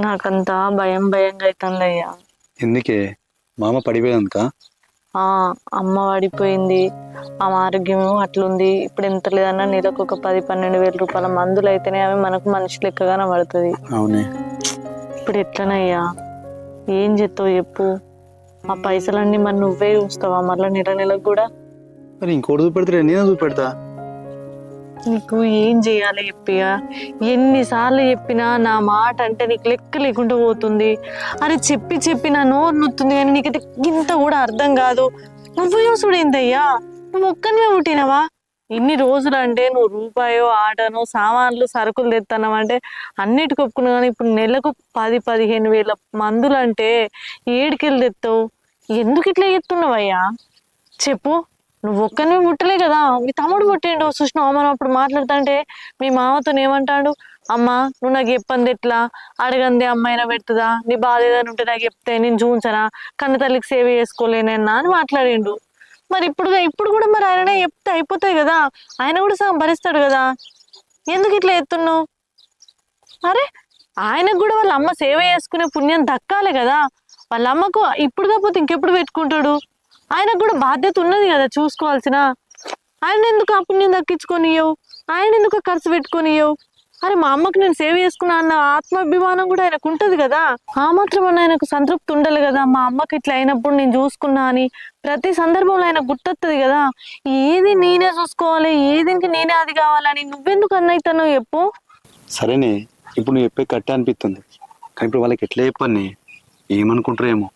నాకంతా భయం భయంగా అవుతుందయ్యా. ఎందుకే మామ పడిపోయేందుక? ఆ అమ్మ పడిపోయింది. ఆమె ఆరోగ్యం అట్లుంది. ఇప్పుడు ఎంత లేదన్నా నెలకు ఒక 10-12 వేల రూపాయల మందులు అయితేనే అవి మనకు మనిషి లెక్కగానే పడుతుంది. అవునే. ఇప్పుడు ఎట్లనయ్యా? ఏం చేస్తావు చెప్పు? ఆ పైసలన్నీ మరి నువ్వే చూస్తావా మళ్ళీ నెల నెలకు కూడా? మరి ఇంకోటి చూపెడతా, నేను చూపెడతా. నీకు ఏం చేయాలి చెప్పియా? ఎన్నిసార్లు చెప్పినా నా మాట అంటే నీకు లెక్క లేకుండా పోతుంది. అరే చెప్పి చెప్పి నా నోరు నొత్తుంది కానీ నీకైతే ఇంత కూడా అర్థం కాదు. నువ్వు చూసుడు ఏందయ్యా? నువ్వు ఒక్కనివే పుట్టినవా? ఇన్ని రోజులు అంటే నువ్వు రూపాయో ఆటనో సామాన్లు సరుకులు తెస్తున్నావు అంటే అన్నిటికి ఒప్పుకున్నావు. కానీ ఇప్పుడు నెలకు 10-15 వేల మందులు అంటే ఏడికెళ్ళి తెస్తావు? ఎందుకు ఇట్లా చెప్తున్నావయ్యా చెప్పు? నువ్వు ఒక్కనివి పుట్టలే కదా, మీ తమ్ముడు పుట్టిండు. చూసినావు మనం అప్పుడు మాట్లాడుతుంటే మీ మామతో ఏమంటాడు? అమ్మ నువ్వు నాకు చెప్పంది ఎట్లా, అడగంది అమ్మాయినా పెడుతుందా, నీ బాధ ఏదైనా ఉంటే నాకు చెప్తే నేను చూంచనా, కన్న తల్లికి సేవ చేసుకోలేనన్నా అని మాట్లాడిండు. మరి ఇప్పుడు కూడా మరి ఆయననే చెప్తే అయిపోతాయి కదా, ఆయన కూడా సగం భరిస్తాడు కదా. ఎందుకు ఇట్లా ఎత్తున్నావు? అరే ఆయనకు కూడా వాళ్ళ అమ్మ సేవ చేసుకునే పుణ్యం దక్కాలి కదా. వాళ్ళ అమ్మకు ఇప్పుడు కాకపోతే ఇంకెప్పుడు పెట్టుకుంటాడు? ఆయనకు కూడా బాధ్యత ఉన్నది కదా చూసుకోవాల్సిన. ఆయన ఎందుకు ఆ పుణ్యం దక్కించుకొనియవు? ఆయన ఎందుకు ఖర్చు పెట్టుకొనియవు? అరే మా అమ్మకు నేను సేవ చేసుకున్నా అన్న ఆత్మాభిమానం కూడా ఆయనకు ఉంటది కదా. ఆ మాత్రం అన్న ఆయనకు సంతృప్తి ఉండాలి కదా. మా అమ్మకి ఇట్లా అయినప్పుడు నేను చూసుకున్నా అని ప్రతి సందర్భంలో ఆయన గుర్తొస్తుంది కదా. ఏది నేనే చూసుకోవాలి, ఏదికి నేనే అది కావాలని నువ్వెందుకు అన్నైతానో చెప్పు? సరేనే, ఇప్పుడు నువ్వు చెప్పే కట్టే అనిపిస్తుంది, కానీ ఇప్పుడు వాళ్ళకి ఎట్లా చెప్పని, ఏమనుకుంటారేమో.